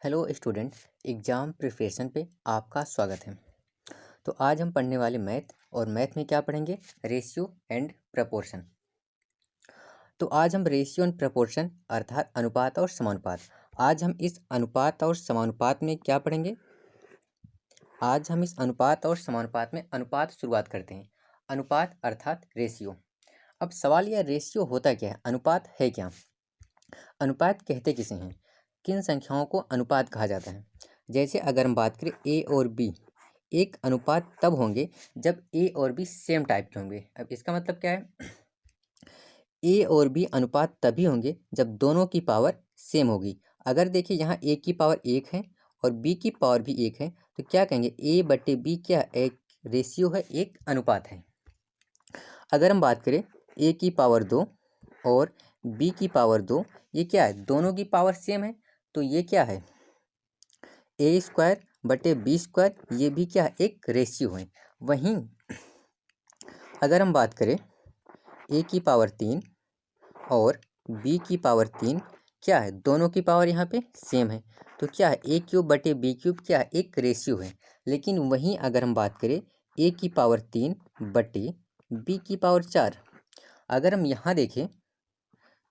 Hello student. Exam preparation पे आपका स्वागत है। तो आज हम पढ़ने वाले मैथ और मैथ में क्या पढ़ेंगे, रेशियो एंड प्रपोर्शन। तो आज हम रेशियो एंड प्रपोर्शन अर्थात अनुपात और समानुपात, आज हम इस अनुपात और समानुपात में क्या पढ़ेंगे। आज हम इस अनुपात और समानुपात में अनुपात शुरुआत करते हैं। अनुपात अर्थात रेशियो। अब सवाल यह, रेशियो होता क्या है, अनुपात है क्या। अनुपात कहते किसे हैं, किन संख्याओं को अनुपात कहा जाता है। जैसे अगर हम बात करें ए और बी, एक अनुपात तब होंगे जब ए और बी सेम टाइप के होंगे। अब इसका मतलब क्या है, ए और बी अनुपात तभी होंगे जब दोनों की पावर सेम होगी। अगर देखिए यहाँ ए की पावर 1 है और बी की पावर भी 1 है तो क्या कहेंगे, ए बटे बी क्या एक रेशियो है, एक अनुपात है। अगर हम बात करें ए की पावर 2 और बी की पावर 2, ये क्या है, दोनों की पावर सेम है तो ये क्या है, ए स्क्वायर बटे बी स्क्वायर, ये भी क्या है, एक रेशियो है। वहीं अगर हम बात करें ए की पावर 3 और बी की पावर 3, क्या है, दोनों की पावर यहाँ पे सेम है तो क्या है, ए क्यूब बटे बी क्यूब क्या है, एक रेशियो है। लेकिन वहीं अगर हम बात करें ए की पावर 3 बटे बी की पावर 4, अगर हम यहाँ देखें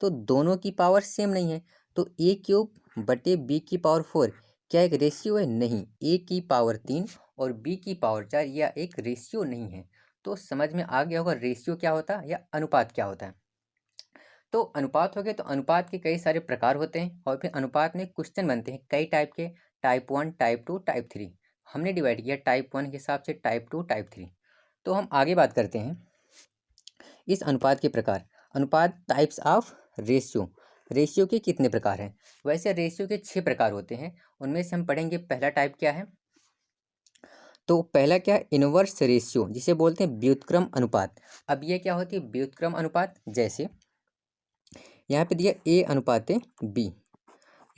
तो दोनों की पावर सेम नहीं है तो ए क्यूब बटे बी की पावर 4 क्या एक रेशियो है, नहीं। ए की पावर 3 और बी की पावर 4 यह एक रेशियो नहीं है। तो समझ में आ गया होगा रेशियो क्या होता है या अनुपात क्या होता है। तो अनुपात हो गए, तो अनुपात के कई सारे प्रकार होते हैं और फिर अनुपात में क्वेश्चन बनते हैं कई टाइप के, टाइप 1, टाइप 2, टाइप 3। हमने डिवाइड किया टाइप 1 के हिसाब से, टाइप 2, टाइप 3। तो हम आगे बात करते हैं इस अनुपात के प्रकार। अनुपात टाइप्स ऑफ रेशियो, रेशियो के कितने प्रकार हैं। वैसे रेशियो के 6 प्रकार होते हैं, उनमें से हम पढ़ेंगे पहला टाइप क्या है। तो पहला क्या है, इनवर्स रेशियो, जिसे बोलते हैं व्युत्क्रम अनुपात। अब ये क्या होती है, व्युत्क्रम अनुपात। जैसे यहाँ पे दिया ए अनुपाते बी,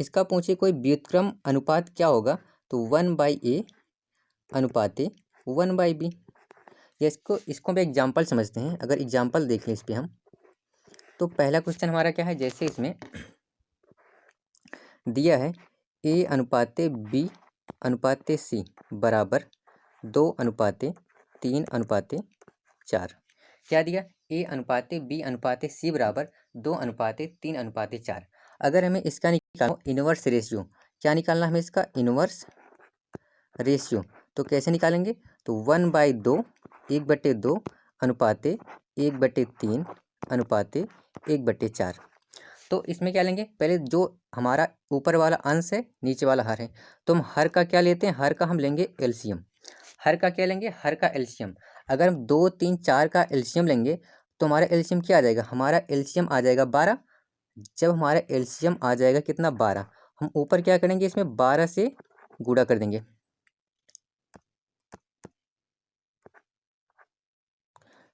इसका पूछे कोई व्युत्क्रम अनुपात क्या होगा, तो 1/a अनुपाते 1/b। इसको इसको हम एग्जाम्पल समझते हैं। अगर एग्जाम्पल देख लें इस पर हम, तो पहला क्वेश्चन हमारा क्या है, जैसे इसमें दिया है ए अनुपाते बी अनुपाते सी बराबर 2:3:4। क्या दिया, ए अनुपाते बी अनुपाते सी बराबर 2:3:4। अगर हमें इसका निकालना इनवर्स रेशियो, क्या निकालना हमें इसका इनवर्स रेशियो, तो कैसे निकालेंगे, तो 1/2, 1/2 अनुपाते 1/3 अनुपाते 1/4। तो इसमें क्या लेंगे, पहले जो हमारा ऊपर वाला अंश है नीचे वाला हर है, तो हम हर का क्या लेते हैं, हर का हम लेंगे एलसीएम। हर का क्या लेंगे, हर का एलसीएम। अगर हम 2, 3, 4 का एलसीएम लेंगे तो हमारा एलसीएम क्या आ जाएगा, हमारा एलसीएम आ जाएगा 12। जब हमारा एलसीएम आ जाएगा कितना, 12, हम ऊपर क्या करेंगे, इसमें 12 से गुणा कर देंगे।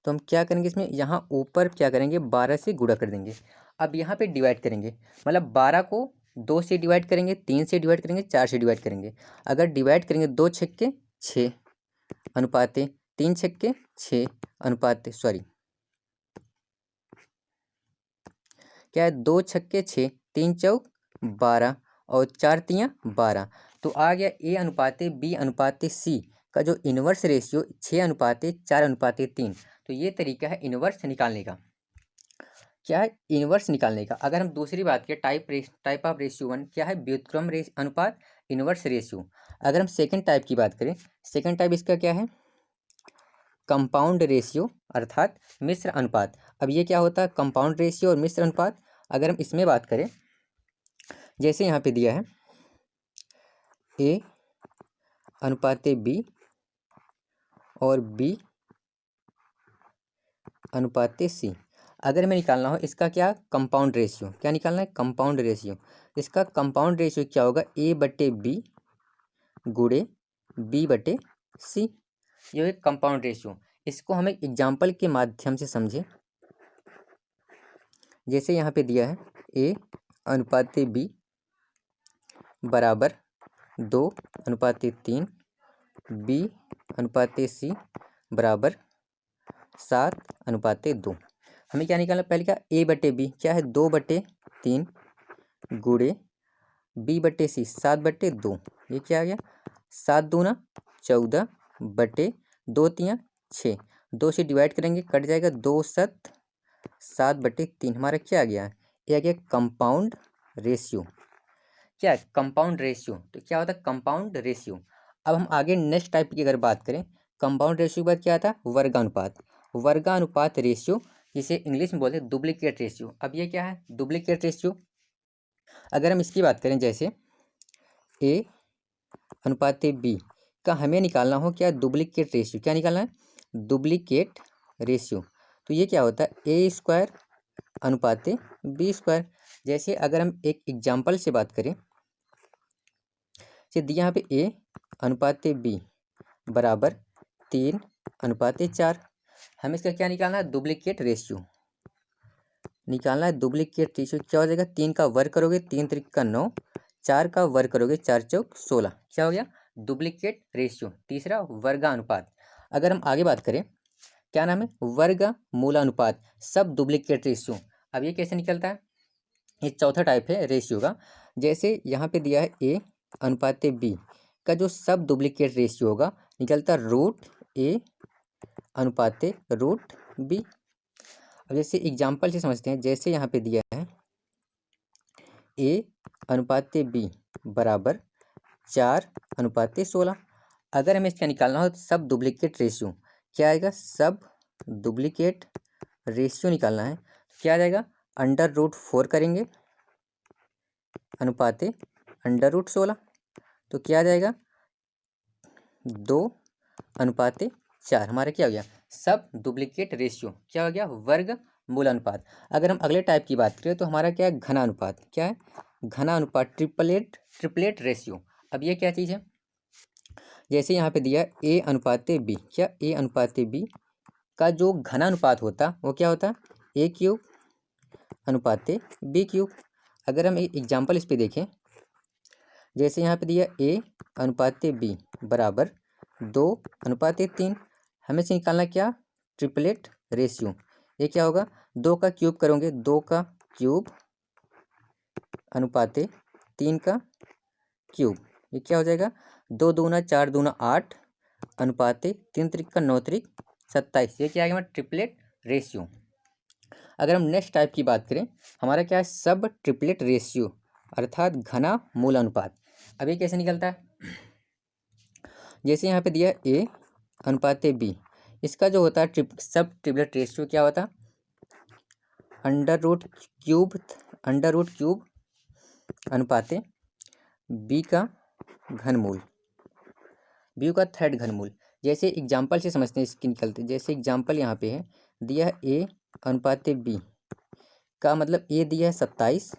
तो हम क्या करेंगे, इसमें यहाँ ऊपर क्या करेंगे, 12 से गुणा कर देंगे। अब यहाँ पे डिवाइड करेंगे, मतलब 12 को 2 से डिवाइड करेंगे, 3 से डिवाइड करेंगे, 4 से डिवाइड करेंगे। अगर डिवाइड करेंगे 2 छक्के 6 अनुपाते 3 छक्के 6 अनुपाते, सॉरी क्या है, 2 छक्के 6, 3 चौक 12 और 4 तियाँ 12। तो आ गया ए अनुपाते बी अनुपाते सी का जो इन्वर्स रेशियो 6:4:3। तो ये तरीका है इन्वर्स निकालने का। क्या है, इन्वर्स निकालने का। अगर हम दूसरी बात करें टाइप ऑफ रेशियो 1 क्या है, व्युत्क्रम अनुपात, इन्वर्स रेशियो। अगर हम सेकंड टाइप की बात करें, सेकंड टाइप इसका क्या है, कंपाउंड रेशियो अर्थात मिश्र अनुपात। अब ये क्या होता है, कंपाउंड रेशियो और मिश्र अनुपात। अगर हम इसमें बात करें, जैसे यहाँ पे दिया है ए अनुपाते बी और बी अनुपाते सी, अगर हमें निकालना हो इसका क्या, कंपाउंड रेशियो, क्या निकालना है, कंपाउंड रेशियो। इसका कंपाउंड रेशियो क्या होगा, ए बटे बी गुणे बी बटे सी, ये एक कंपाउंड रेशियो। इसको हम एक एग्जाम्पल के माध्यम से समझें। जैसे यहाँ पे दिया है ए अनुपाते बी बराबर 2:3, बी अनुपाते सी बराबर 7:2। हमें क्या निकालना, पहले क्या, ए बटे बी क्या है, 2/3 गुणे B/C 7/2, ये क्या आ गया 7 दूना 14 बटे 2 तियाँ 6, 2 से डिवाइड करेंगे कट जाएगा 2 7 7/3, हमारा क्या आ गया, ये आ गया कंपाउंड रेशियो। क्या है कंपाउंड रेशियो, तो क्या होता है कंपाउंड रेशियो। अब हम आगे नेक्स्ट टाइप की अगर बात करें, कंपाउंड रेशियो के बाद क्या आता है वर्गानुपात, वर्गानुपात रेशियो, जिसे इंग्लिश में बोलते हैं डुप्लीकेट रेशियो। अब ये क्या है डुप्लीकेट रेशियो, अगर हम इसकी बात करें जैसे A अनुपात B का हमें निकालना हो क्या डुप्लीकेट रेशियो, क्या निकालना है डुप्लीकेट रेशियो, तो ये क्या होता है A² अनुपात B²। जैसे अगर हम एक एग्जाम्पल से बात करें, दिया यहाँ पे A अनुपात B बराबर 3 अनुपात 4, हमें इसका क्या निकालना है डुप्लीकेट रेशियो निकालना है। डुप्लीकेट रेशियो क्या हो जाएगा, 3 का वर्ग करोगे 3 त्रिक का 9, 4 का वर्ग करोगे 4 चौक 16, क्या हो गया डुप्लीकेट रेशियो। तीसरा वर्गानुपात, अगर हम आगे बात करें क्या नाम है वर्गमूलानुपात, सब डुप्लीकेट रेशियो। अब ये कैसे निकलता है, ये चौथा टाइप है रेशियो का। जैसे यहाँ पे दिया है A अनुपात B का जो सब डुप्लीकेट रेशियो होगा निकलता √A अनुपात √B। अब जैसे एग्जाम्पल से समझते हैं, जैसे यहाँ पे दिया है A अनुपात B बराबर 4 अनुपात 16, अगर हमें इसका निकालना हो तो सब डुप्लीकेट रेशियो क्या आएगा, सब डुप्लीकेट रेशियो निकालना है, क्या आ जाएगा √4 करेंगे अनुपात √16, तो क्या आ जाएगा 2 अनुपात 4, हमारा क्या हो गया सब डुप्लीकेट रेशियो, क्या हो गया वर्गमूल अनुपात। अगर हम अगले टाइप की बात करें तो हमारा क्या है घनानुपात, क्या है घनानुपात ट्रिपलेट रेशियो। अब ये क्या चीज़ है, जैसे यहाँ पे दिया A अनुपात B, क्या A अनुपात B का जो घनानुपात होता वो क्या होता A³ अनुपात B³। अगर हम एक एग्जाम्पल इस पे देखें, जैसे यहाँ पे दिया A अनुपात B बराबर 2 अनुपात 3, हमें से निकालना क्या ट्रिपलेट रेशियो, ये क्या होगा 2 का क्यूब करोगे 2 का क्यूब अनुपात 3 का क्यूब, ये क्या हो जाएगा 2 दूना 4 दूना 8 अनुपात 3 त्रिक का 9 त्रिक 27, ये क्या आ गया ट्रिपलेट रेशियो। अगर हम नेक्स्ट टाइप की बात करें, हमारा क्या है सब ट्रिपलेट रेशियो अर्थात घना मूल अनुपात। अब ये कैसे निकलता है, जैसे यहाँ पे दिया A अनुपात B, इसका जो होता है सब ट्रिपलेट रेशियो क्या होता अंडर रूट क्यूब अनुपात B का घनमूल, B का थर्ड घनमूल। जैसे एग्जाम्पल से समझते हैं इसकी निकलते, जैसे एग्जाम्पल यहाँ पे है दिया है A अनुपात B का मतलब A दिया है 27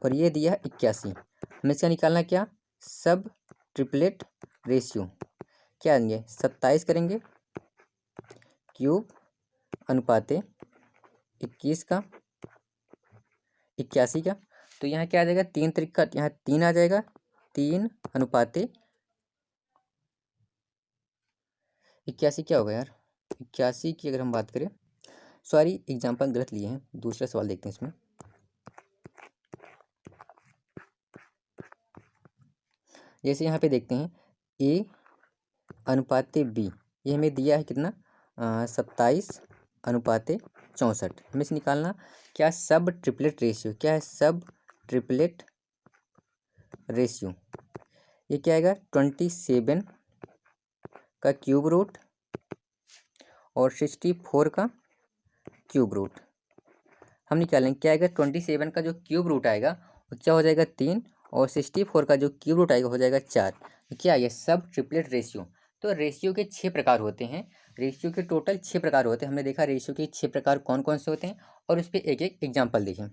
और ये दिया है 81, हमें इसका निकालना क्या सब ट्रिपलेट रेशियो, क्या आएंगे 27 करेंगे क्यूब अनुपात 21 का 81 का, तो यहाँ क्या आ जाएगा 3 त्रिक का यहाँ 3 आ जाएगा 3 अनुपात 81, क्या होगा यार 81 की अगर हम बात करें, सॉरी एग्जाम्पल गलत लिए हैं, दूसरा सवाल देखते हैं इसमें। जैसे यहाँ पे देखते हैं A अनुपात B, ये हमें दिया है कितना 27 अनुपात 64, हमें से निकालना क्या सब ट्रिपलेट रेशियो, क्या है सब ट्रिपलेट रेशियो, ये क्या आएगा 27 का क्यूब रूट और 64 का क्यूब रूट, हम निकालेंगे क्या आएगा 27 का जो क्यूब रूट आएगा वो क्या हो जाएगा 3 और 64 का जो क्यूब रूट आएगा हो जाएगा 4, तो क्या आएगा सब ट्रिपलेट रेशियो। तो रेशियो के 6 प्रकार होते हैं, रेशियो के टोटल 6 प्रकार होते हैं, हमने देखा रेशियो के 6 प्रकार कौन कौन से होते हैं और उस पर एक एक एग्जाम्पल देखें।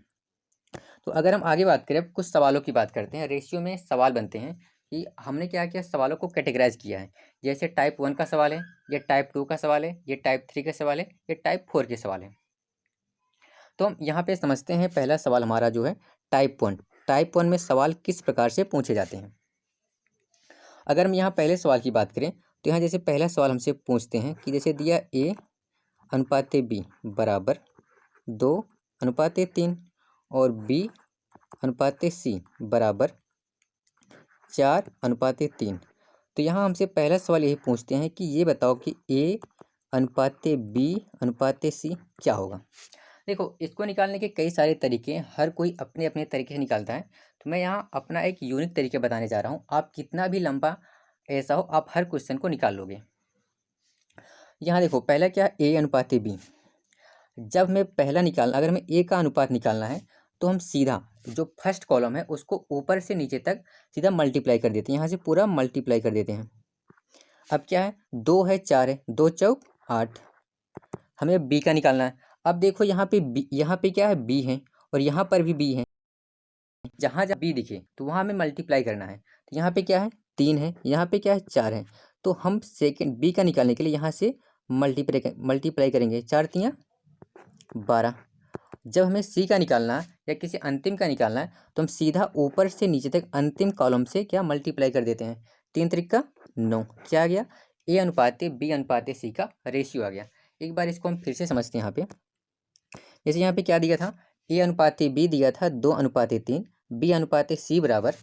तो अगर हम आगे बात करें, कुछ सवालों की बात करते हैं, रेशियो में सवाल बनते हैं कि हमने क्या किया सवालों को कैटेगराइज किया है, जैसे टाइप 1 का सवाल है, ये टाइप 2 का सवाल है, ये टाइप 3 का सवाल है, ये टाइप 4 के सवाल है। तो हम यहाँ पे समझते हैं पहला सवाल हमारा जो है टाइप 1 में सवाल किस प्रकार से पूछे जाते हैं। अगर हम यहाँ पहले सवाल की बात करें तो यहाँ जैसे पहला सवाल हमसे पूछते हैं कि जैसे दिया A अनुपात B बराबर 2 अनुपात 3 और B अनुपात C बराबर 4:3। तो यहाँ हमसे पहला सवाल यही पूछते हैं कि ये बताओ कि A/B/C क्या होगा। देखो, इसको निकालने के कई सारे तरीके हैं, हर कोई अपने अपने तरीके से निकालता है। तो मैं यहाँ अपना एक यूनिक तरीके बताने जा रहा हूँ। आप कितना भी लंबा ऐसा हो, आप हर क्वेश्चन को निकाल लोगे। यहाँ देखो, पहला क्या है, A/B। जब मैं पहला निकालना, अगर हमें ए का अनुपात निकालना है तो हम सीधा जो फर्स्ट कॉलम है उसको ऊपर से नीचे तक सीधा मल्टीप्लाई कर देते हैं, यहाँ से पूरा मल्टीप्लाई कर देते हैं। अब क्या है, 2 है 4 है, 2 चौक 8। हमें बी का निकालना है। अब देखो यहाँ पे बी, यहाँ पे क्या है, बी है और यहाँ पर भी बी है। जहाँ जहाँ बी दिखे तो वहाँ हमें मल्टीप्लाई करना है। तो यहाँ पे क्या है, 3 है, यहाँ पे क्या है, 4 है। तो हम सेकेंड बी का निकालने के लिए यहाँ से मल्टीप्लाई करेंगे, 4×3 = 12। जब हमें सी का निकालना है या किसी अंतिम का निकालना है तो हम सीधा ऊपर से नीचे तक अंतिम कॉलम से क्या मल्टीप्लाई कर देते हैं, 3×3 = 9। क्या आ गया, A/B/C का रेशियो आ गया। एक बार इसको हम फिर से समझते हैं। यहाँ पे जैसे यहाँ पे क्या दिया था, A/B दिया था 2:3, B/C बराबर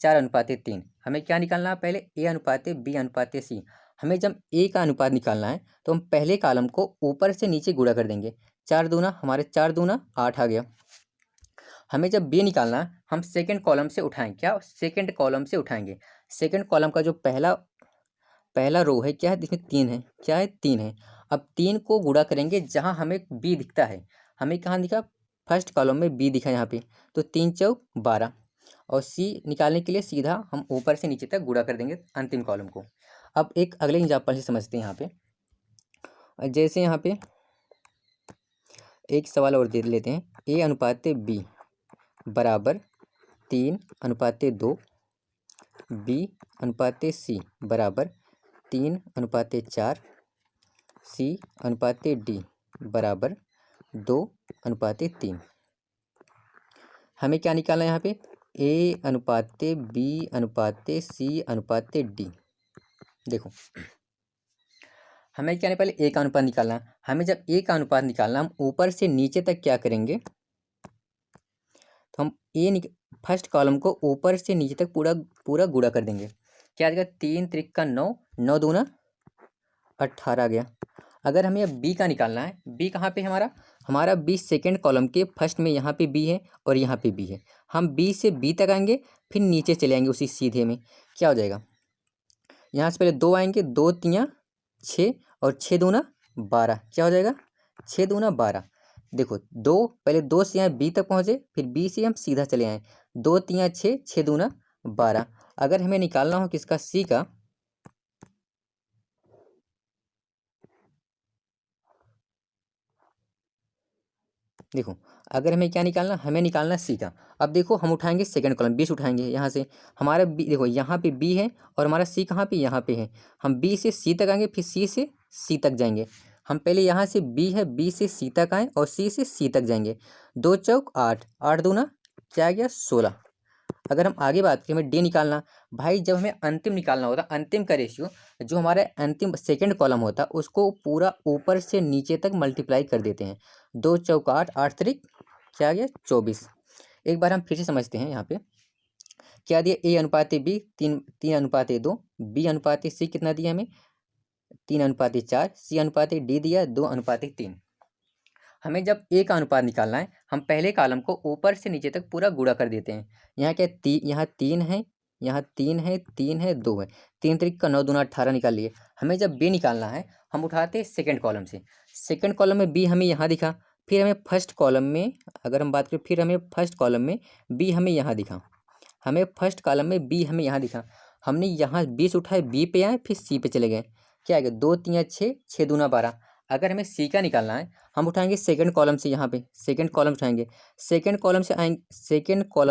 4:3। हमें क्या निकालना है, पहले A/B/C। हमें जब ए का अनुपात निकालना है तो हम पहले कॉलम को ऊपर से नीचे गुणा कर देंगे, 4×2 = 8 आ गया। हमें जब बी निकालना है हम सेकंड कॉलम से उठाएंगे, क्या सेकंड कॉलम से उठाएंगे। सेकंड कॉलम का जो पहला रो है, क्या है, इसमें 3 है, क्या है, 3 है। अब 3 को गुणा करेंगे जहाँ हमें बी दिखता है। हमें कहाँ दिखा, फर्स्ट कॉलम में बी दिखा यहाँ पे, तो 3×4 = 12। और सी निकालने के लिए सीधा हम ऊपर से नीचे तक गुणा कर देंगे अंतिम कॉलम को। अब एक अगले एग्जाम्पल से समझते हैं। यहाँ पे जैसे यहाँ पे एक सवाल और दे लेते हैं, A/B बराबर 3:2, B/C बराबर 3:4, C/D बराबर 2:3। हमें क्या निकालना है यहाँ पे, A/B/C/D। देखो, हमें क्या नहीं, पहले ए का अनुपात निकालना है। हमें जब ए का अनुपात निकालना, हम ऊपर से नीचे तक क्या करेंगे, तो हम फर्स्ट कॉलम को ऊपर से नीचे तक पूरा गुणा कर देंगे। क्या आ जाएगा, 3×9, 9×2 = 18 आ गया। अगर हमें अब बी का निकालना है, बी कहाँ पे है, हमारा बी सेकेंड कॉलम के फर्स्ट में यहाँ पे बी है और यहाँ पे बी है। हम बी से बी तक आएंगे, फिर नीचे चले आएंगे उसी सीधे में। क्या हो जाएगा, यहाँ से पहले 2 आएंगे, 2×3 = 6 और 6×2 = 12। क्या हो जाएगा, 6×2 = 12। देखो, पहले 2 से यहाँ बी तक पहुँचे, फिर बी से हम सीधा चले आए, 2×3 = 6, 6×2 = 12। अगर हमें निकालना हो किसका, सी का, देखो अगर हमें क्या निकालना, हमें निकालना सी का। अब देखो, हम उठाएंगे सेकंड कॉलम, 20 उठाएंगे यहाँ से। हमारा बी, देखो यहाँ पे बी है और हमारा सी कहाँ पे, यहाँ पे है। हम बी से सी तक आएंगे, फिर सी से सी तक जाएंगे। हम पहले यहाँ से बी है, बी से सी तक आए और सी से सी तक जाएंगे। 2×4 = 8, 8×2 = क्या आ गया, 16। अगर हम आगे बात करें, हमें डी निकालना, भाई जब हमें अंतिम निकालना होता, अंतिम का रेशियो, जो हमारा अंतिम सेकंड कॉलम होता उसको पूरा ऊपर से नीचे तक मल्टीप्लाई कर देते हैं। 2×4 = 8, 8×3 क्या आ गया, 24। एक बार हम फिर से समझते हैं। यहाँ पे क्या दिया, A/B 3:2, B/C कितना दिया हमें, 3:4, C/D दिया 2:3। हमें जब ए का अनुपात निकालना है, हम पहले कॉलम को ऊपर से नीचे तक पूरा गुणा कर देते हैं। यहाँ क्या, यहाँ 3 है, यहाँ 3 है, 3 है, 2 है, 3×3 = 9×2 = 18 निकाल लिए। हमें जब बी निकालना है, हम उठाते हैं सेकंड कॉलम से। सेकंड कॉलम में बी हमें यहाँ दिखा, फिर हमें फर्स्ट कॉलम में, अगर हम बात करें, फिर हमें फर्स्ट कॉलम में बी हमें यहाँ दिखा, हमें फर्स्ट कॉलम में बी हमें यहाँ दिखा। हमने यहाँ 20 उठाए, बी पे आए, फिर सी पे चले गए। क्या आ गया, 2×3 = 6, 6×2 = 12। अगर हमें सी का निकालना है, हम उठाएंगे सेकंड कॉलम से, यहाँ पे सेकंड कॉलम उठाएंगे, सेकंड कॉलम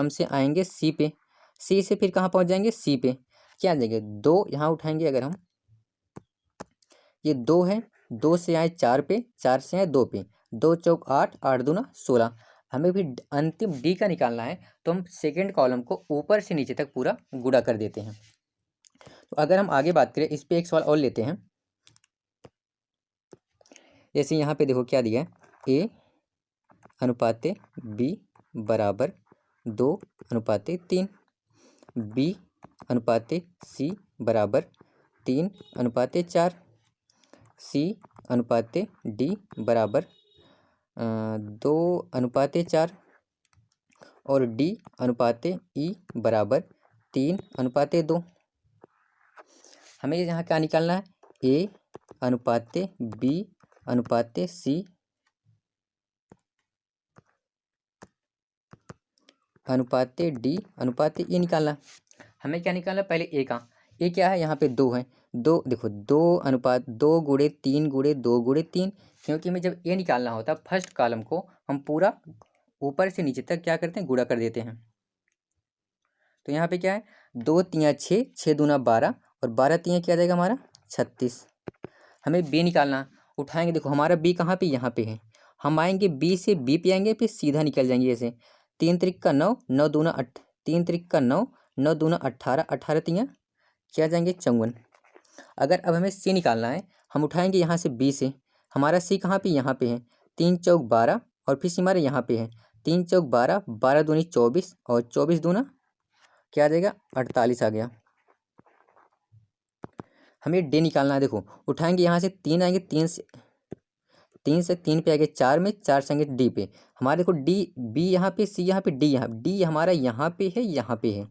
से आएंगे सी पे, सी से फिर कहाँ पहुँच जाएंगे, सी पे। क्या आ जाएंगे, 2 यहाँ उठाएंगे। अगर हम, ये 2 है, 2 से आए 4 पे, 4 से आए 2 पे, 2×4 = 8, 8×2 = 16। हमें भी अंतिम डी का निकालना है, तो हम सेकंड कॉलम को ऊपर से नीचे तक पूरा गुणा कर देते हैं। तो अगर हम आगे बात करें, इस पे एक सवाल और लेते हैं। जैसे यहाँ पे देखो क्या दिया है, A/B बराबर 2:3, B अनुपाते सी बराबर 3:4, सी अनुपाते डी बराबर 2:4 और डी अनुपाते ई बराबर 3:2। हमें यहाँ क्या निकालना है, ए अनुपाते बी अनुपाते सी अनुपाते डी अनुपाते ई निकालना है। हमें क्या निकालना है, पहले ए का, ए क्या है, यहाँ पे 2 है, 2 देखो 2 गुणे 3 गुणे 2 गुणे 3, क्योंकि हमें जब ए निकालना होता है फर्स्ट कॉलम को हम पूरा ऊपर से नीचे तक क्या करते हैं, गुणा कर देते हैं। तो यहाँ पे क्या है, 2 तियाँ 6, 6 दूना 12 और 12 तियाँ क्या आ जाएगा हमारा 36। हमें बी निकालना, उठाएंगे, देखो हमारा बी कहाँ पे, यहाँ पे है, हम आएंगे बी से बी पे आएंगे, फिर सीधा निकल जाएंगे ऐसे, 3 त्रिक 9, 9 दूना 8, 3 त्रिक 9, 9 दूना 18, 18 तियाँ क्या जाएंगे 54। अगर अब हमें सी निकालना है, हम उठाएंगे यहाँ से बी से, हमारा सी कहाँ पे, यहाँ पे है, 3 चौक 12 और फिर सी हमारे यहाँ पे है, 3 चौक 12, 12 दूनी 24 और 24 दूना क्या आ जाएगा 48 आ गया। हमें डी निकालना है, देखो उठाएंगे यहाँ से 3 आएंगे, 3 से 3 पे आएंगे 4 में, 4 से आएंगे डी पे, हमारे देखो डी बी यहाँ पे, सी यहाँ पे, डी यहाँ, डी हमारा यहाँ पे है, यहाँ पे है।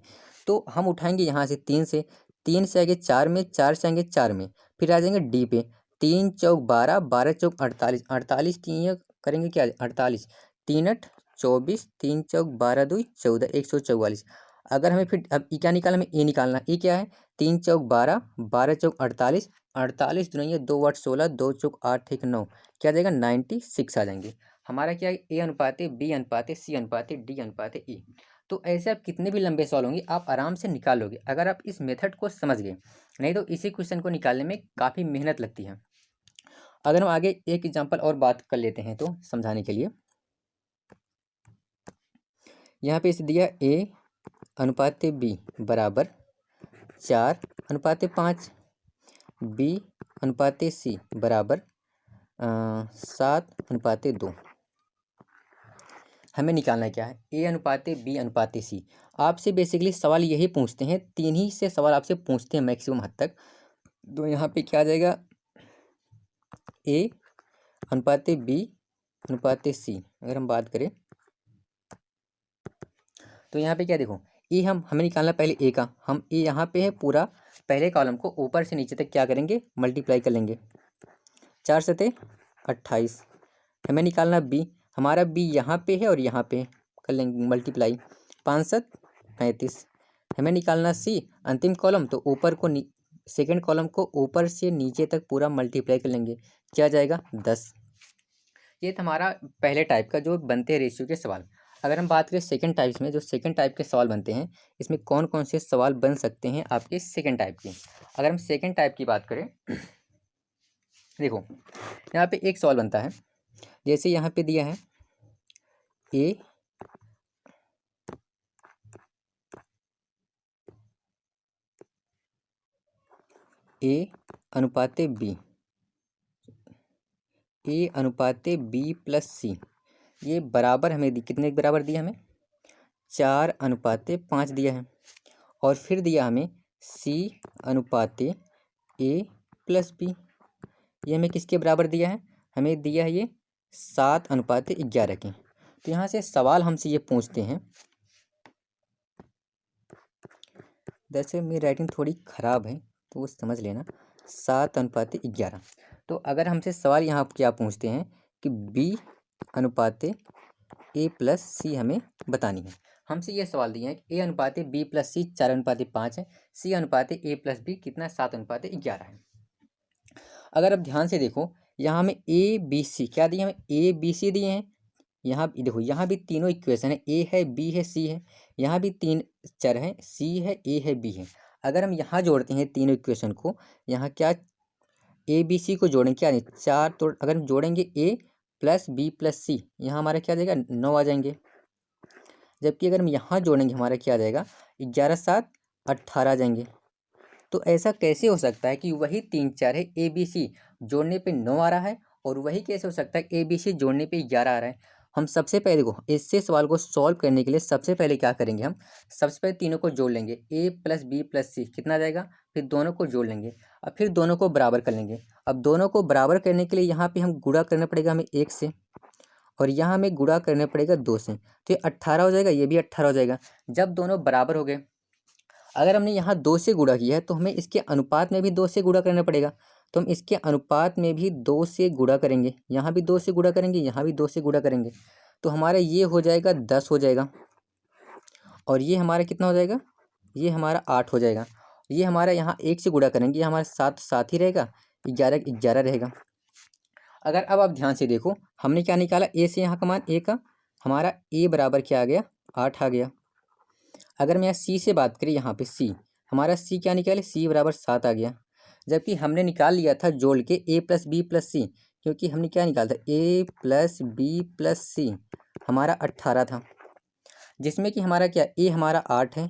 तो हम उठाएंगे यहाँ से 3 से आएंगे 4 में, 4 से आएंगे 4 में, फिर आ जाएंगे डी पे, 3 चौक 12, 12 चौक 48, 48 तीन करेंगे क्या 48, 3 8 24, 3 चौक 12 2 14, 144। अगर हमें फिर अब ई क्या निकालना, हमें ए निकालना, ई क्या है, 3 चौक 12, 12 चौक 48, 48 दुनिया 2 8 16, 2 चौक 8 1 9 क्या आ जाएगा 96 आ जाएंगे। हमारा क्या है, ए अनुपाते बी अनुपाते सी अनुपाते डी अनुपाते ई। तो ऐसे आप कितने भी लंबे सवाल होंगे आप आराम से निकाल लोगे अगर आप इस मेथड को समझ गए, नहीं तो इसी क्वेश्चन को निकालने में काफ़ी मेहनत लगती है। अगर हम आगे एक एग्जांपल और बात कर लेते हैं तो समझाने के लिए, यहाँ पे इसे दिया ए अनुपाते बी बराबर 4:5, बी अनुपाते सी बराबर 7:2। हमें निकालना क्या है, ए अनुपाते बी अनुपाते सी। आपसे बेसिकली सवाल यही पूछते हैं, 3 ही से सवाल आपसे पूछते हैं मैक्सिमम हद तक। तो यहाँ पे क्या आ जाएगा, ए अनुपाते बी अनुपाते सी अगर हम बात करें तो यहाँ पे क्या देखो, ए हमें निकालना पहले ए का, हम ए यहाँ पे है, पूरा पहले कॉलम को ऊपर से नीचे तक क्या करेंगे मल्टीप्लाई कर लेंगे, 4 सते 28। हमें निकालना बी, हमारा बी यहाँ पे है और यहाँ पे है, कर लेंगे मल्टीप्लाई, 5 7 35। हमें निकालना सी अंतिम कॉलम, तो ऊपर को सेकेंड कॉलम को ऊपर से नीचे तक पूरा मल्टीप्लाई कर लेंगे, क्या जाएगा 10। ये था हमारा पहले टाइप का जो बनते हैं रेशियो के सवाल। अगर हम बात करें सेकंड टाइप्स में, जो सेकंड टाइप के सवाल बनते हैं, इसमें कौन कौन से सवाल बन सकते हैं आपके सेकंड टाइप के। अगर हम सेकंड टाइप की बात करें, देखो यहाँ पे एक सवाल बनता है, जैसे यहाँ पे दिया है ए अनुपाते बी, ए अनुपाते बी प्लस सी, ये बराबर हमें कितने के बराबर दिया, हमें 4:5 दिया है। और फिर दिया हमें सी अनुपाते ए प्लस बी, ये हमें किसके बराबर दिया है, हमें दिया है ये 7:11 के। तो यहाँ से सवाल हमसे ये पूछते हैं, वैसे मेरी राइटिंग थोड़ी ख़राब है तो वो समझ लेना, 7:11। तो अगर हमसे सवाल यहाँ क्या पूछते हैं कि बी अनुपाते ए प्लस सी हमें बतानी है, हमसे ये सवाल दिए हैं कि ए अनुपाते बी प्लस सी 4:5 है, सी अनुपाते ए प्लस बी कितना 7:11 है। अगर आप ध्यान से देखो, यहाँ हमें ए बी सी क्या दिए, हमें ए बी सी दिए हैं, यहाँ देखो यहाँ भी तीनों इक्वेशन है, ए है बी है सी है, यहाँ भी 3 चर हैं, सी है ए है बी है। अगर हम यहाँ जोड़ते हैं तीनों इक्वेशन को, यहाँ क्या ए बी सी को जोड़ेंगे क्या नहीं 4, तो अगर हम जोड़ेंगे ए प्लस बी प्लस सी, यहाँ हमारा क्या आ जाएगा 9 आ जाएंगे। जबकि अगर हम यहाँ जोड़ेंगे हमारा क्या आ जाएगा 11 7 18 आ जाएंगे। तो ऐसा कैसे हो सकता है कि वही 3 4 है ए बी सी जोड़ने पे 9 आ रहा है, और वही कैसे हो सकता है ए बी सी जोड़ने पे 11 आ रहा है। हम सबसे पहले देखो इससे सवाल को सॉल्व करने के लिए सबसे पहले क्या करेंगे, हम सबसे पहले तीनों को जोड़ लेंगे, a प्लस बी प्लस सी कितना आ जाएगा, फिर दोनों को जोड़ लेंगे और फिर दोनों को बराबर कर लेंगे। अब दोनों को बराबर करने के लिए यहाँ पे हम गुणा करना पड़ेगा हमें 1 से, और यहाँ हमें गुणा करना पड़ेगा 2 से, तो ये 18 हो जाएगा, ये भी 18 हो जाएगा। जब दोनों बराबर हो गए, अगर हमने यहाँ 2 से गुणा किया है तो हमें इसके अनुपात में भी 2 से गुणा करना पड़ेगा, तो हम इसके अनुपात में भी 2 से गुणा करेंगे, यहाँ भी 2 से गुणा करेंगे, यहाँ भी 2 से गुणा करेंगे, तो हमारा ये हो जाएगा 10 हो जाएगा, और ये हमारा कितना हो जाएगा, ये हमारा 8 हो जाएगा। ये हमारा यहाँ 1 से गुणा करेंगे, ये हमारा 7 7 ही रहेगा, 11 11 रहेगा। अगर अब आप ध्यान से देखो हमने क्या निकाला, ए से यहाँ का मान ए का, हमारा ए बराबर क्या आ गया, 8 आ गया। अगर मैं यहाँ सी से बात करें, यहाँ पे सी, हमारा सी क्या निकाले, सी बराबर 7 आ गया। जबकि हमने निकाल लिया था जोड़ के ए प्लस बी प्लस सी, क्योंकि हमने क्या निकाला था, ए प्लस बी प्लस सी हमारा 18 था, जिसमें कि हमारा क्या, ए हमारा 8 है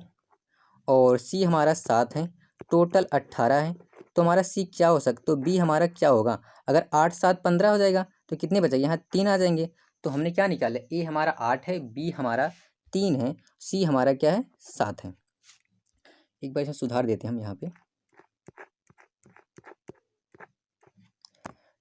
और सी हमारा 7 है, टोटल 18 है। तो हमारा सी क्या हो सकता, तो बी हमारा क्या होगा, अगर 8 7 15 हो जाएगा तो कितने बचेंगे, यहाँ 3 आ जाएंगे। तो हमने क्या निकाला, ए हमारा 8 है, बी हमारा 3 है, सी हमारा क्या है, 7 है। एक बार इसे सुधार देते हैं हम यहाँ पे,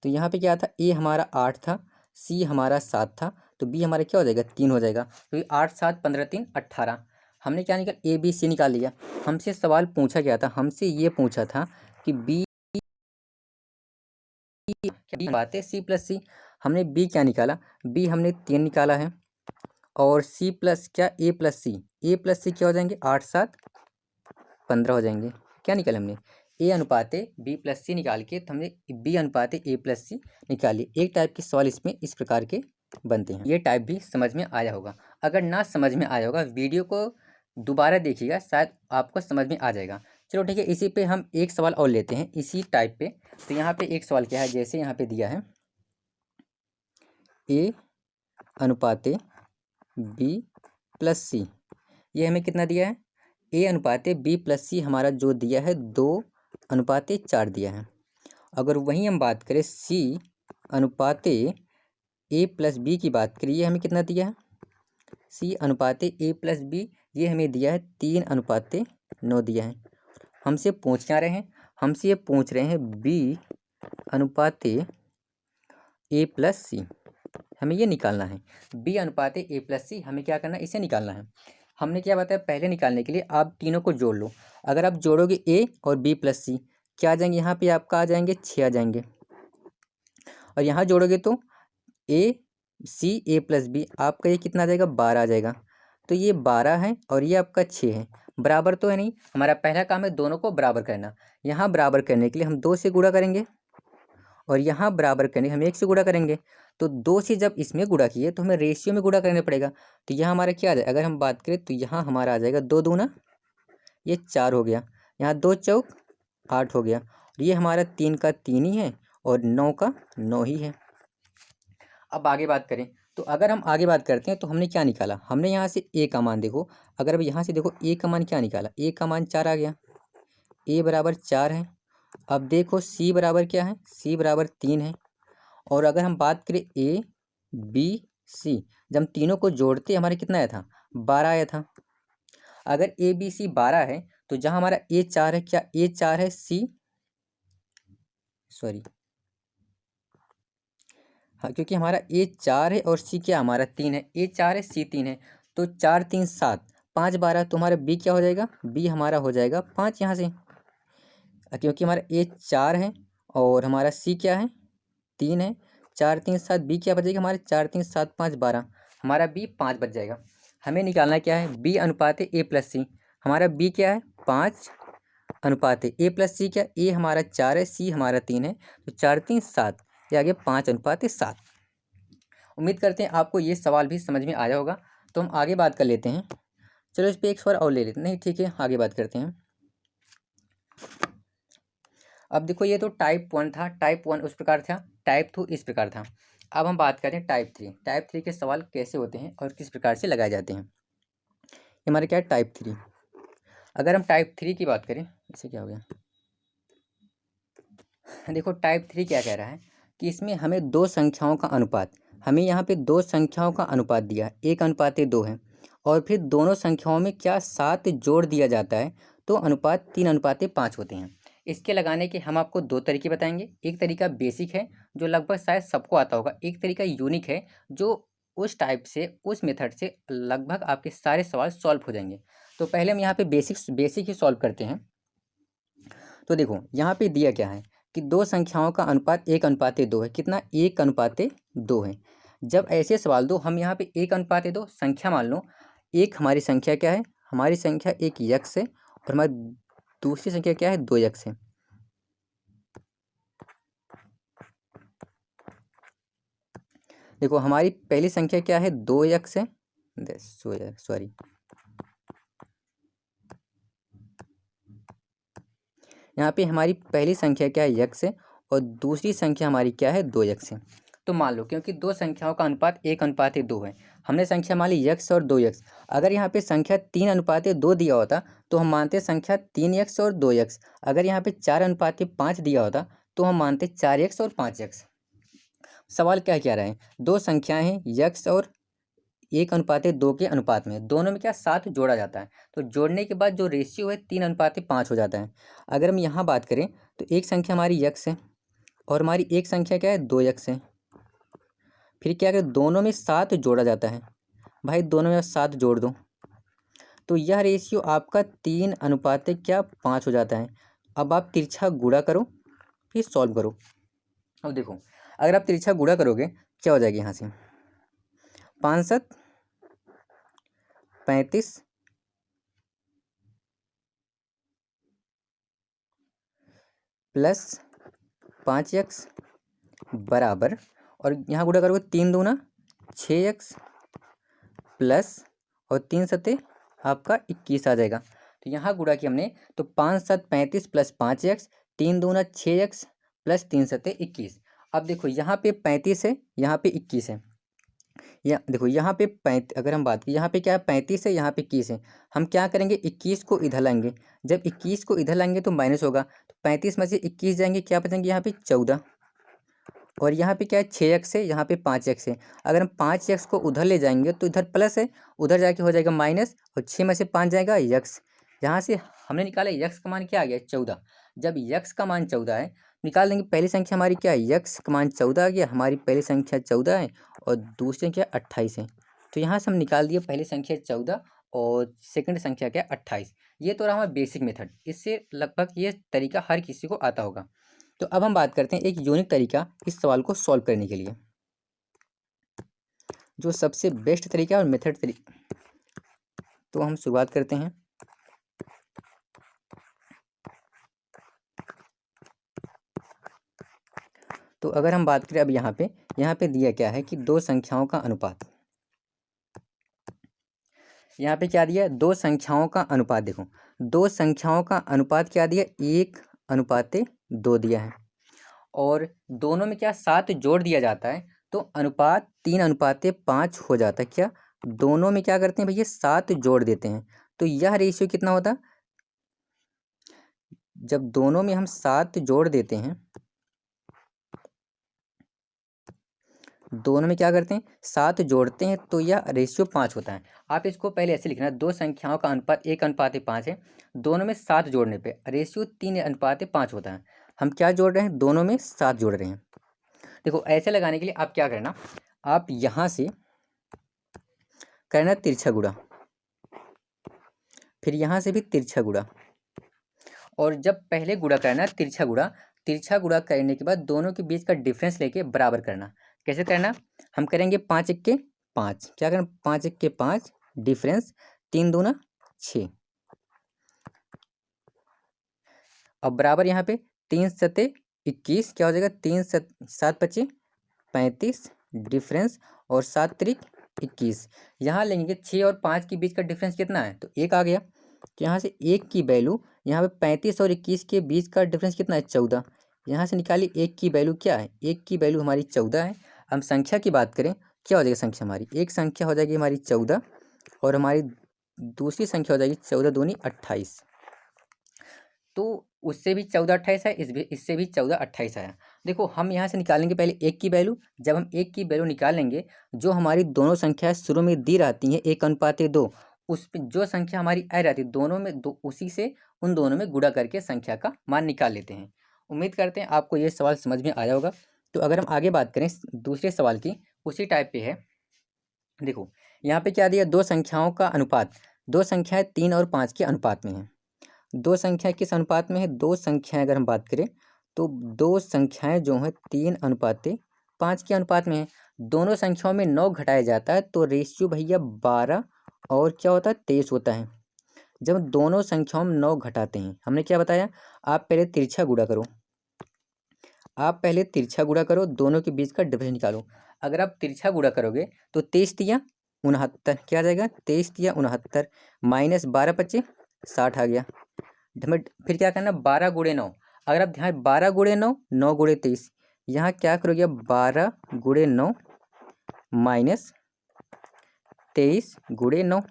तो यहाँ पे क्या था, ए हमारा 8 था, सी हमारा 7 था, तो बी हमारा क्या हो जाएगा, 3 हो जाएगा। तो ये 8 7 15 3 18, हमने क्या निकाल, ए बी सी निकाल लिया। हमसे सवाल पूछा गया था, हमसे ये पूछा था कि बी बात है सी प्लस सी, हमने बी क्या निकाला, बी हमने 3 निकाला है, और सी प्लस क्या, ए प्लस सी, ए प्लस सी क्या हो जाएंगे, 8 7 15 हो जाएंगे। क्या निकाला हमने, ए अनुपाते बी प्लस सी निकाल के, तो हमने बी अनुपाते ए प्लस सी निकाली। एक टाइप के सवाल इसमें इस प्रकार के बनते हैं। ये टाइप भी समझ में आया होगा, अगर ना समझ में आया होगा वीडियो को दोबारा देखिएगा, शायद आपको समझ में आ जाएगा। चलो ठीक है, इसी पे हम एक सवाल और लेते हैं इसी टाइप पे। तो यहाँ पे एक सवाल क्या है, जैसे यहाँ पे दिया है ए अनुपाते बी प्लस सी, ये हमें कितना दिया है, ए अनुपाते बी प्लस सी हमारा जो दिया है 2:4 दिया है। अगर वहीं हम बात करें सी अनुपाते ए प्लस बी की बात करें, ये हमें कितना दिया है, सी अनुपाते ए प्लस बी ये हमें दिया है 3:9 दिया है। हमसे पूछ क्या रहे हैं, हमसे ये पूछ रहे हैं बी अनुपाते ए प्लस सी, हमें ये निकालना है। बी अनुपाते ए प्लस सी हमें क्या करना है, इसे निकालना है। हमने क्या बताया, पहले निकालने के लिए आप तीनों को जोड़ लो। अगर आप जोड़ोगे ए और बी प्लस सी क्या आ जाएंगे, यहाँ पे आपका आ जाएंगे 6 आ जाएंगे, और यहाँ जोड़ोगे तो ए सी ए प्लस बी आपका ये कितना आ जाएगा, 12 आ जाएगा। तो ये 12 है और ये आपका 6 है, बराबर तो है नहीं। हमारा पहला काम है दोनों को बराबर करना। यहाँ बराबर करने के लिए हम 2 से गुणा करेंगे, और यहाँ बराबर करने हम 1 से गुणा करेंगे। तो 2 से जब इसमें गुणा किए तो हमें रेशियो में गुणा करना पड़ेगा। तो यहाँ हमारा क्या आ जाए, अगर हम बात करें तो यहाँ हमारा आ जाएगा 2 दूना ये 4 हो गया, यहाँ 2 चौक 8 हो गया, और ये हमारा 3 का 3 ही है और 9 का 9 ही है। अब आगे बात करें, तो अगर हम आगे बात करते हैं तो हमने क्या निकाला, हमने यहाँ से ए का मान देखो, अगर अब यहाँ से देखो ए का मान क्या निकाला, ए का मान 4 आ गया, ए बराबर 4 है। अब देखो सी बराबर क्या है, सी बराबर 3 है। और अगर हम बात करें ए बी सी, जब हम तीनों को जोड़ते हमारे कितना आया था, 12 आया था। अगर ए बी सी 12 है तो जहाँ हमारा ए 4 है, क्या ए 4 है, सी सॉरी हाँ, क्योंकि हमारा ए 4 है और सी क्या हमारा 3 है, ए 4 है सी 3 है, तो 4 3 7 5 12, तो हमारा बी क्या हो जाएगा, बी हमारा हो जाएगा 5 यहाँ से, क्योंकि हमारा ए 4 है और हमारा सी क्या है, 3 है। 4 3 7 बी क्या बचेगा हमारे, 4 3 7 5 12, हमारा बी 5 बच जाएगा। हमें निकालना क्या है, बी अनुपाते ए प्लस सी, हमारा बी क्या है 5 अनुपाते ए प्लस सी, क्या ए हमारा 4 है सी हमारा 3 है, तो 4 3 7 ये आगे 5:7। उम्मीद करते हैं आपको ये सवाल भी समझ में आया होगा। तो हम आगे बात कर लेते हैं, चलो इस पर एक सवाल और ले लेते हैं, नहीं ठीक है आगे बात करते हैं। अब देखो ये तो टाइप 1 था, टाइप 1 उस प्रकार था, टाइप 2 इस प्रकार था। अब हम बात करें टाइप 3, टाइप 3 के सवाल कैसे होते हैं और किस प्रकार से लगाए जाते हैं। ये हमारा क्या है, टाइप 3। अगर हम टाइप 3 की बात करें, इसे क्या हो गया, देखो टाइप 3 क्या कह रहा है कि इसमें हमें दो संख्याओं का अनुपात, हमें यहाँ पे दो संख्याओं का अनुपात दिया है, 1:2 है, और फिर दोनों संख्याओं में क्या 7 जोड़ दिया जाता है तो अनुपात 3:5 होते हैं। इसके लगाने के हम आपको दो तरीके बताएंगे। एक तरीका बेसिक है जो लगभग शायद सबको आता होगा, एक तरीका यूनिक है जो उस टाइप से, उस मेथड से लगभग आपके सारे सवाल सॉल्व हो जाएंगे। तो पहले हम यहाँ पे बेसिक ही सॉल्व करते हैं। तो देखो यहाँ पे दिया क्या है कि दो संख्याओं का अनुपात 1:2 है। कितना? 1:2 है। जब ऐसे सवाल दो, हम यहाँ पे 1:2 संख्या मान लो, एक हमारी संख्या क्या है, हमारी संख्या एक यक्स है और हमारी दूसरी संख्या क्या है, 2 यक्स है। देखो हमारी पहली संख्या क्या है, 2 यक्स है, सॉरी, यहाँ पे हमारी पहली संख्या क्या है, यक्स है, और दूसरी संख्या हमारी क्या है, 2 यक्स है। तो मान लो क्योंकि दो संख्याओं का अनुपात 1:2 है, हमने संख्या मान ली यक्स और 2 यक्स। अगर यहाँ पे संख्या 3:2 दिया होता तो हम मानते संख्या 3 यक्स और 2 यक्स। अगर यहाँ पे 4:5 दिया होता तो हम मानते 4 यक्स और 5 यक्स। सवाल क्या कह रहे हैं, दो संख्याएं हैं यक्स और 1:2 के अनुपात में, दोनों में क्या 7 जोड़ा जाता है, तो जोड़ने के बाद जो रेशियो है 3:5 हो जाता है। अगर हम यहाँ बात करें तो एक संख्या हमारी यक्स है और हमारी एक संख्या क्या है, 2 यक्स है। फिर क्या करें, दोनों में 7 जोड़ा जाता है। भाई दोनों में 7 जोड़ दो तो यह रेशियो आपका 3:5 हो जाता है। अब आप तिरछा गुणा करो फिर सॉल्व करो। अब देखो अगर आप तिरछा गुणा करोगे क्या हो जाएगा, यहाँ से 5 7 35 प्लस 5 यक्स बराबर, और यहाँ गुणा करोगे 3 दूना 6 यक्स प्लस और 3 सत्ते आपका 21 आ जाएगा। तो यहाँ गुणा किया हमने तो 5 7 35 प्लस 5 यक्स, 3 दूना 6 यक्स प्लस 3 सत्ते 21। अब देखो यहाँ पे 35 है, यहाँ पे 21 है। या देखो यहाँ पे अगर हम बात करें यहाँ पे क्या है, 35 है, यहाँ पे 21 है। हम क्या करेंगे, 21 को इधर लाएंगे। जब 21 को इधर लाएंगे तो माइनस होगा, तो 35 में से 21 जाएंगे, क्या बचेंगे यहाँ पे 14। और यहाँ पे क्या है, 6 एक्स है, यहाँ पे 5 एक्स है। अगर हम 5 एक्स को उधर ले जाएंगे तो इधर प्लस है, उधर जाके हो जाएगा माइनस, और 6 में से 5 जाएगा यक्स। यहाँ से हमने निकाला यक्स का मान क्या आ गया, 14। जब यक्स का मान 14 है, निकाल देंगे पहली संख्या हमारी क्या है, यक्स का मान 14 आ गया, हमारी पहली संख्या 14 है और दूसरी संख्या 28 है। तो यहाँ से हम निकाल दिए पहली संख्या 14 और सेकंड संख्या क्या है 28। ये तो रहा हमारा बेसिक मेथड, इससे लगभग ये तरीका हर किसी को आता होगा। तो अब हम बात करते हैं एक यूनिक तरीका इस सवाल को सॉल्व करने के लिए, जो सबसे बेस्ट तरीका और मेथड तरीका। तो हम शुरुआत करते हैं। तो अगर हम बात करें अब यहाँ पे दिया क्या है कि दो संख्याओं का अनुपात, यहाँ पे क्या दिया है, दो संख्याओं का अनुपात। देखो दो संख्याओं का अनुपात क्या दिया, 1:2 दिया है, और दोनों में क्या 7 जोड़ दिया जाता है तो अनुपात 3:5 हो जाता है। क्या दोनों में क्या करते हैं भैया, 7 जोड़ देते हैं, तो यह रेशियो कितना होता, जब दोनों में हम 7 जोड़ देते हैं, दोनों में क्या करते हैं 7 जोड़ते हैं, तो यह रेशियो 5 होता है। आप इसको पहले ऐसे लिखना, दो संख्याओं का अनुपात 1:5 है, दोनों में 7 जोड़ने पे रेशियो 3:5 होता है। हम क्या जोड़ रहे हैं, दोनों में 7 जोड़ रहे हैं। देखो ऐसे लगाने के लिए आप क्या करना, आप यहाँ से करना तिरछा गुणा, फिर यहाँ से भी तिरछा गुणा, और जब पहले गुणा करना तिरछा गुणा करने के बाद दोनों के बीच का डिफरेंस लेके बराबर करना। कैसे करना, हम करेंगे 5 1 5, क्या करना 5 1 5 डिफरेंस, 3 दूना 6, अब बराबर यहाँ पे 3 सत्ते 21, क्या हो जाएगा 3 7 25 35 डिफरेंस, और 7 त्रिक 21। यहाँ लेंगे 6 और 5 के बीच का डिफरेंस कितना है, तो 1 आ गया। तो यहाँ से 1 की वैल्यू, यहाँ पे 35 और 21 के बीच का डिफरेंस कितना है, 14। यहाँ से निकाली 1 की वैल्यू क्या है, 1 की वैल्यू हमारी 14 है। हम संख्या की बात करें, क्या हो जाएगी संख्या हमारी, एक संख्या हो जाएगी हमारी 14 और हमारी दूसरी संख्या हो जाएगी 14 दूनी 28। तो उससे भी 14 28 है, इससे भी 14 28 आया। देखो हम यहाँ से निकालेंगे पहले एक की वैल्यू। जब हम एक की वैल्यू निकालेंगे, जो हमारी दोनों संख्याएं शुरू में दी रहती हैं 1:2, उस पे जो संख्या हमारी आ रहती है दोनों में दो, उसी से उन दोनों में गुणा करके संख्या का मान निकाल लेते हैं। उम्मीद करते हैं आपको ये सवाल समझ में आया होगा। तो अगर हम आगे बात करें दूसरे सवाल की, उसी टाइप पे है। देखो यहाँ पे क्या दिया, दो संख्याओं का अनुपात, दो संख्याएं 3 और 5 के अनुपात में है। दो संख्याएं किस अनुपात में है, दो संख्याएं अगर हम बात करें तो दो संख्याएं जो हैं 3:5 के अनुपात में है। दोनों संख्याओं में 9 घटाया जाता है तो रेशियो भैया 12 और क्या होता है 23 होता है। जब दोनों संख्याओं में 9 घटाते हैं, हमने क्या बताया, आप पहले तिरछा गुणा करो, आप पहले तिरछा गुणा करो, दोनों के बीच का डिफरेंस निकालो। अगर आप तिरछा गुणा करोगे तो 23×3 क्या आ जाएगा, 23×3 माइनस 12×5 = 60 आ गया। फिर क्या करना, 12×9, अगर आप ध्यान 12×9 9×23, यहाँ क्या करोगे 12×9 माइनस 23×9।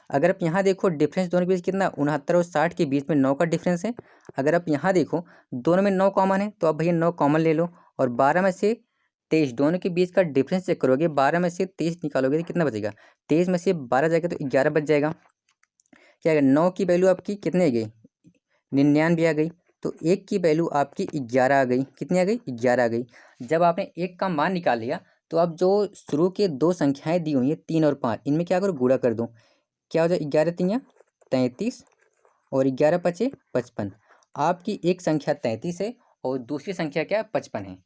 अगर आप यहाँ देखो डिफरेंस दोनों के बीच कितना, 69 और 60 के बीच में 9 का डिफरेंस है। अगर आप यहाँ देखो दोनों में 9 कॉमन है तो आप भैया 9 कॉमन ले लो, और 12 में से 23 दोनों के बीच का डिफरेंस चेक करोगे, 12 में से 23 निकालोगे तो कितना बचेगा, 23 में से 12 जाएगा तो 11 बच जाएगा। क्या आएगा, 9 की वैल्यू आपकी कितनी आ गई, 99 आ गई। तो 1 की वैल्यू आपकी 11 आ गई, कितनी आ गई, 11 आ गई। जब आपने 1 का मान निकाल लिया तो अब जो शुरू के दो संख्याएं दी हुई हैं 3 और 5, इनमें क्या करो गुणा कर दो। क्या हो जाए, 11×3 = 33 और 11×5 = 55। आपकी एक संख्या 33 है और दूसरी संख्या क्या है, 55 है।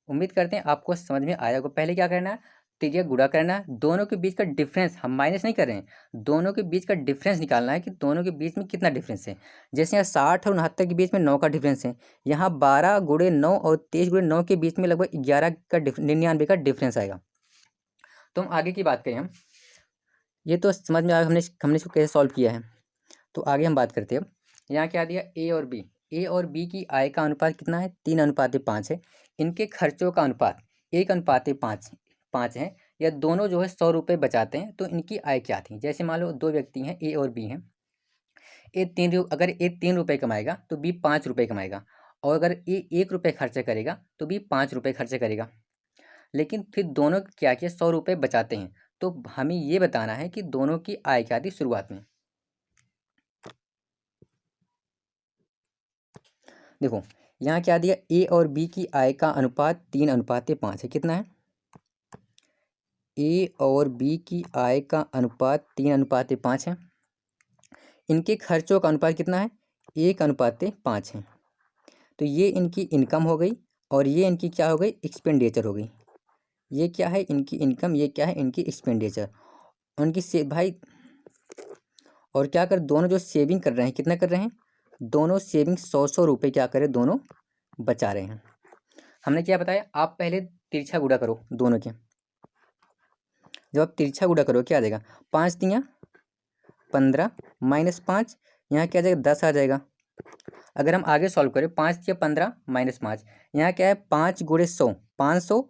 उम्मीद करते हैं आपको समझ में आया होगा। पहले क्या करना है, तिर्यक गुणा करना है, दोनों के बीच का डिफरेंस, हम माइनस नहीं कर रहे हैं, दोनों के बीच का डिफरेंस निकालना है कि दोनों के बीच में कितना डिफरेंस है। जैसे यहाँ 60 और 69 के बीच में 9 का डिफरेंस है, यहाँ 12×9 और 23×9 के बीच में लगभग 11 का 99 का डिफरेंस आएगा। तो हम आगे की बात करें, हम ये तो समझ में आया हमने इसको कैसे सॉल्व किया है। तो आगे हम बात करते हैं। अब यहाँ क्या दिया, ए और बी की आय का अनुपात कितना है, 3:5 है। इनके खर्चों का अनुपात 1:5 है। या दोनों जो है 100 रुपये बचाते हैं तो इनकी आय क्या थी। जैसे मान लो दो व्यक्ति हैं ए और बी हैं, अगर ए 3 रुपये कमाएगा तो बी 5 रुपये कमाएगा, और अगर ए 1 रुपये खर्चा करेगा तो बी 5 रुपये खर्चा करेगा। लेकिन फिर दोनों क्या किया, 100 रुपये बचाते हैं। तो हमें ये बताना है कि दोनों की आय क्या थी शुरुआत में। देखो यहाँ क्या दिया, ए और बी की आय का अनुपात 3:5 है। कितना है, ए और बी की आय का अनुपात 3:5 है। इनके खर्चों का अनुपात कितना है, 1:5 है। तो ये इनकी इनकम हो गई और ये इनकी क्या हो गई, एक्सपेंडिचर हो गई। ये क्या है, इनकी इनकम, ये क्या है, इनकी एक्सपेंडिचर। उनकी से भाई, और क्या कर, दोनों जो सेविंग कर रहे हैं कितना कर रहे हैं, दोनों सेविंग 100 रुपये क्या करें, दोनों बचा रहे हैं। हमने क्या बताया, आप पहले तिरछा गुणा करो दोनों के। जब आप तिरछा गुणा करो क्या आ जाएगा, 5×3 = 15 माइनस 5, यहाँ क्या आ जाएगा, 10 आ जाएगा। अगर हम आगे सॉल्व करें, 5×3 = 15 माइनस 5, यहाँ क्या है 5×100 500,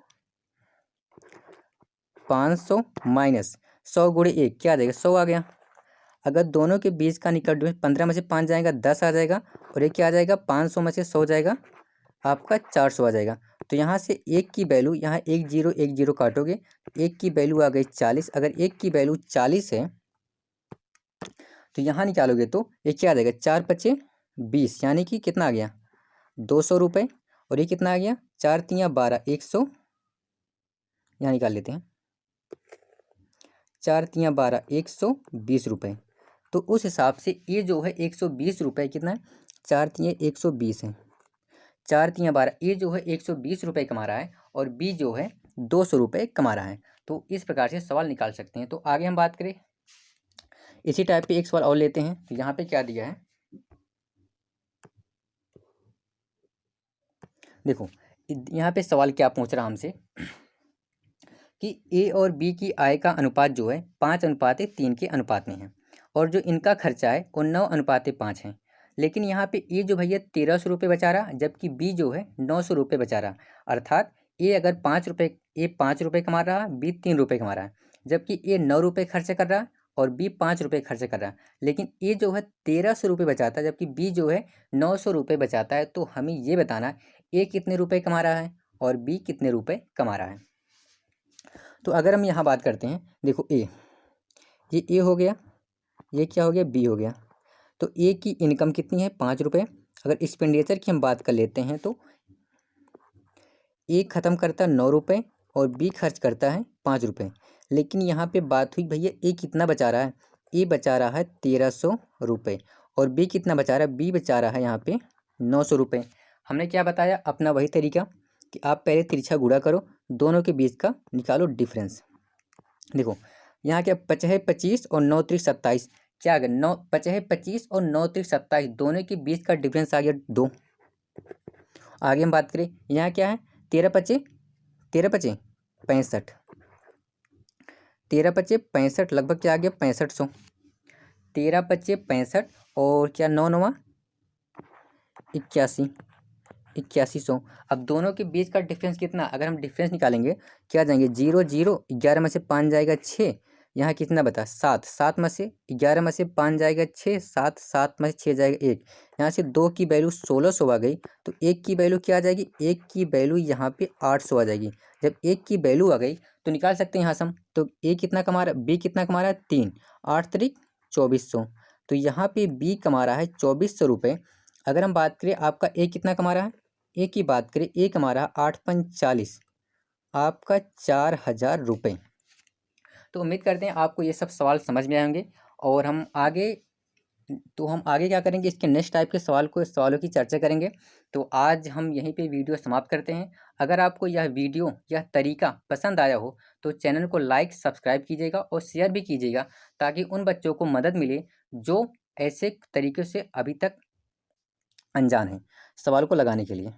500 माइनस 100×1 क्या आ जाएगा, 100 आ गया। अगर दोनों के बीच का निकट 15 में से 5 जाएगा 10 आ जाएगा, और ये क्या आ जाएगा, 500 में से 100 जाएगा आपका 400 आ जाएगा। तो यहाँ से एक की वैल्यू, यहाँ 1 0 काटोगे, एक की वैल्यू आ गई 40। अगर एक की वैल्यू 40 है तो यहाँ निकालोगे तो ये क्या आ जाएगा, 4×5 = 20, यानी कि कितना आ गया, 200 रुपये। और ये कितना आ गया, 4×3 = 12, 100, यहाँ निकाल लेते हैं, 4×3 = 12, 120 रुपये। तो उस हिसाब से ये जो है 120 रुपये, कितना है, 4×3 = 120 है। 4×3 = 12, ये जो है 120 रुपये कमा रहा है और बी जो है 200 रुपये कमा रहा है। तो इस प्रकार से सवाल निकाल सकते हैं। तो आगे हम बात करें, इसी टाइप पे एक सवाल और लेते हैं। तो यहाँ पे क्या दिया है, देखो यहाँ पे सवाल क्या पूछ रहा हमसे कि ए और बी की आय का अनुपात जो है 5:3 के अनुपात में है, और जो इनका खर्चा है वो 9:5 है। लेकिन यहाँ पे ए जो भैया 1300 रुपये बचा रहा, जबकि बी जो है 900 रुपये बचा रहा। अर्थात ए अगर 5 रुपये कमा रहा, बी 3 रुपये कमा रहा है, जबकि ए 9 रुपये खर्चा कर रहा और बी 5 रुपये खर्च कर रहा है। लेकिन ए जो है 1300 रुपये बचाता है, जबकि बी जो है 900 रुपये बचाता है। तो हमें ये बताना ए कितने रुपये कमा रहा है और बी कितने रुपए कमा रहा है। तो अगर हम यहाँ बात करते हैं, देखो ये ए हो गया, ये क्या हो गया, बी हो गया। तो ए की इनकम कितनी है, 5 रुपये। अगर एक्सपेंडिचर की हम बात कर लेते हैं तो ए ख़त्म करता है 9 रुपये और बी खर्च करता है 5 रुपये। लेकिन यहाँ पे बात हुई भैया ए कितना बचा रहा है, ए बचा रहा है 1300 रुपये और बी कितना बचा रहा है, बी बचा रहा है यहाँ पे 900 रुपये। हमने क्या बताया, अपना वही तरीका कि आप पहले तिरछा गुणा करो, दोनों के बीच का निकालो डिफरेंस। देखो यहाँ क्या, 5 है 25 और 9 त्रिक 27, क्या आ गया, 9 5 है 25 और 9 त्रिक 27, दोनों के बीच का डिफरेंस आ गया 2। आगे हम बात करें, यहाँ क्या है, 13 पचे 65, 13 पचे 65, लगभग क्या आ गया 6500। 13 पचे 65 और क्या 9 नवा 81, 8100। अब दोनों के बीच का डिफरेंस कितना, अगर हम डिफरेंस निकालेंगे क्या जाएंगे, 0 0, 11 में से 5 जाएगा 6, यहाँ कितना बता 7, 7 में से 11 में से 5 जाएगा 6, 7, 7 में से 6 जाएगा 1, यहाँ से 2 की वैल्यू 1600 आ गई। तो 1 की वैल्यू क्या आ जाएगी, 1 की वैल्यू यहाँ पे 800 आ जाएगी। जब 1 की वैल्यू आ गई तो निकाल सकते हैं यहाँ से हम, तो ए कितना कमा रहा है, बी कितना कमा रहा है 3, 8 त्रिक 2400। तो यहाँ पे बी कमा रहा है 2400 रुपये। अगर हम बात करें आपका ए कितना कमा रहा है, ए की बात करें, ए कमा रहा 8 पंच 40, आपका 4000 रुपये। तो उम्मीद करते हैं आपको ये सब सवाल समझ में आएंगे और हम आगे क्या करेंगे, इसके नेक्स्ट टाइप के सवालों की चर्चा करेंगे। तो आज हम यहीं पे वीडियो समाप्त करते हैं। अगर आपको यह वीडियो यह तरीका पसंद आया हो तो चैनल को लाइक सब्सक्राइब कीजिएगा और शेयर भी कीजिएगा, ताकि उन बच्चों को मदद मिले जो ऐसे तरीके से अभी तक अनजान हैं सवाल को लगाने के लिए।